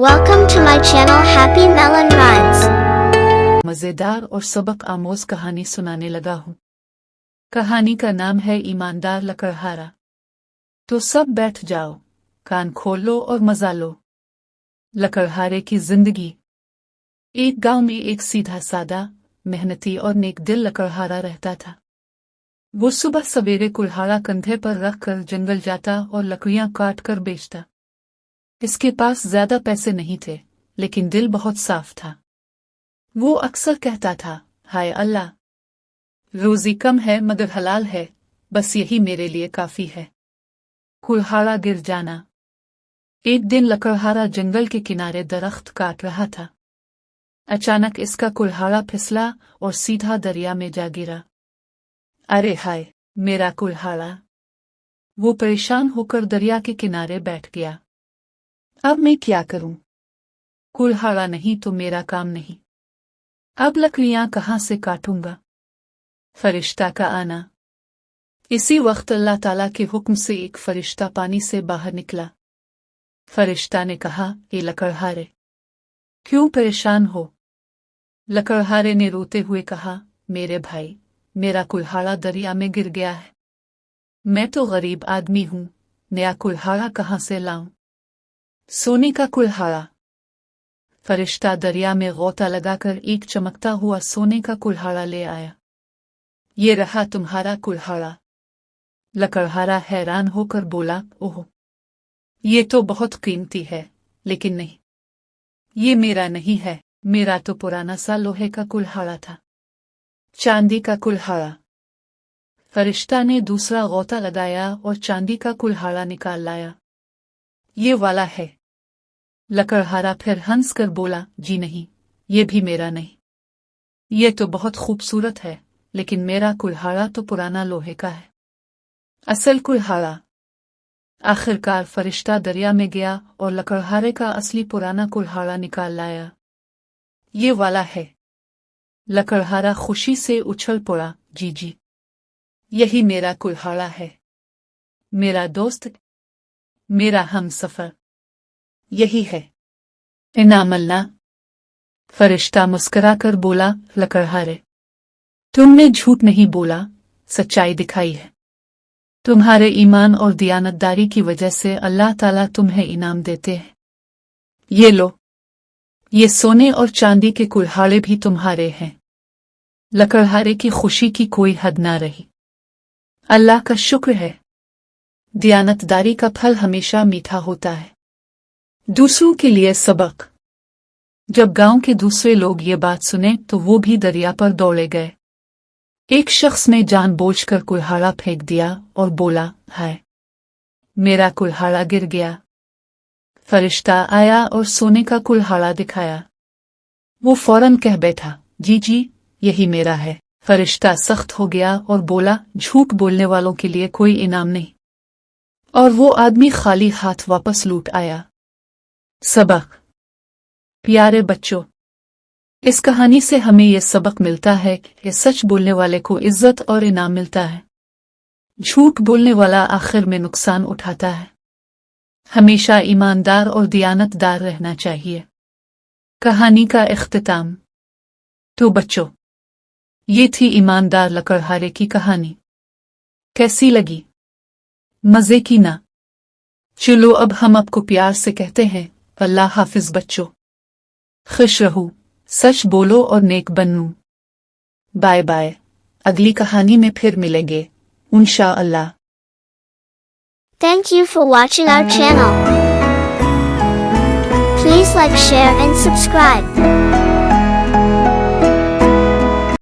Welcome to my channel Happy Melon Rhymes. मजेदार और सबक आमोज कहानी सुनाने लगा हूँ। कहानी का नाम है ईमानदार लकड़हारा। तो सब बैठ जाओ, कान खोल लो और मजा लो। लकड़हारे की जिंदगी। एक गांव में एक सीधा सादा, मेहनती और नेक दिल लकड़हारा रहता था। वो सुबह सवेरे कुल्हाड़ा कंधे पर रखकर जंगल जाता और लकड़ियां काट कर बेचता। इसके पास ज्यादा पैसे नहीं थे, लेकिन दिल बहुत साफ था। वो अक्सर कहता था, हाय अल्लाह, रोजी कम है मगर हलाल है, बस यही मेरे लिए काफी है। कुल्हाड़ा गिर जाना। एक दिन लकड़हारा जंगल के किनारे दरख्त काट रहा था। अचानक इसका कुल्हाड़ा फिसला और सीधा दरिया में जा गिरा। अरे हाय, मेरा कुल्हाड़ा! वो परेशान होकर दरिया के किनारे बैठ गया। अब मैं क्या करूं? कुल्हाड़ा नहीं तो मेरा काम नहीं। अब लकड़ियां कहां से काटूंगा? फरिश्ता का आना। इसी वक्त अल्लाह ताला के हुक्म से एक फरिश्ता पानी से बाहर निकला। फरिश्ता ने कहा, ए लकड़हारे, क्यों परेशान हो? लकड़हारे ने रोते हुए कहा, मेरे भाई, मेरा कुल्हाड़ा दरिया में गिर गया है। मैं तो गरीब आदमी हूं, नया कुल्हाड़ा कहां से लाऊं? सोने का कुल्हाड़ा। फरिश्ता दरिया में गोता लगाकर एक चमकता हुआ सोने का कुल्हाड़ा ले आया। ये रहा तुम्हारा कुल्हाड़ा। लकड़हारा हैरान होकर बोला, ओह, ये तो बहुत कीमती है, लेकिन नहीं, ये मेरा नहीं है, मेरा तो पुराना सा लोहे का कुल्हाड़ा था। चांदी का कुल्हाड़ा। फरिश्ता ने दूसरा गोता लगाया और चांदी का कुल्हाड़ा निकाल लाया। ये वाला है। लकड़हारा फिर हंस कर बोला, जी नहीं, ये भी मेरा नहीं। ये तो बहुत खूबसूरत है, लेकिन मेरा कुल्हाड़ा तो पुराना लोहे का है, असल कुल्हाड़ा। आखिरकार फरिश्ता दरिया में गया और लकड़हारे का असली पुराना कुल्हाड़ा निकाल लाया। ये वाला है। लकड़हारा खुशी से उछल पड़ा, जी जी, यही मेरा कुल्हाड़ा है। मेरा दोस्त, मेरा हमसफर, यही है। इनाम अल्लाह। फरिश्ता मुस्कुराकर बोला, लकड़हारे, तुमने झूठ नहीं बोला, सच्चाई दिखाई है। तुम्हारे ईमान और दियानतदारी की वजह से अल्लाह ताला तुम्हें इनाम देते हैं। ये लो, ये सोने और चांदी के कुल्हाड़े भी तुम्हारे हैं। लकड़हारे की खुशी की कोई हद ना रही। अल्लाह का शुक्र है। दियानतदारी का फल हमेशा मीठा होता है। दूसरों के लिए सबक। जब गांव के दूसरे लोग ये बात सुने तो वो भी दरिया पर दौड़े गए। एक शख्स ने जानबूझकर कुल्हाड़ा फेंक दिया और बोला, हाय, मेरा कुल्हाड़ा गिर गया। फरिश्ता आया और सोने का कुल्हाड़ा दिखाया। वो फौरन कह बैठा, जी जी, यही मेरा है। फरिश्ता सख्त हो गया और बोला, झूठ बोलने वालों के लिए कोई इनाम नहीं। और वो आदमी खाली हाथ वापस लौट आया। सबक। प्यारे बच्चों, इस कहानी से हमें यह सबक मिलता है कि सच बोलने वाले को इज्जत और इनाम मिलता है। झूठ बोलने वाला आखिर में नुकसान उठाता है। हमेशा ईमानदार और दियानतदार रहना चाहिए। कहानी का इख्तिताम। तो बच्चों, ये थी ईमानदार लकड़हारे की कहानी। कैसी लगी? मजे की ना? चलो अब हम आपको प्यार से कहते हैं, अल्लाह हाफिज बच्चों। खुश रहो, सच बोलो और नेक बनो। Bye bye. अगली कहानी में फिर मिलेंगे, इंशाअल्लाह। Thank you for watching our channel. Please like, share and subscribe.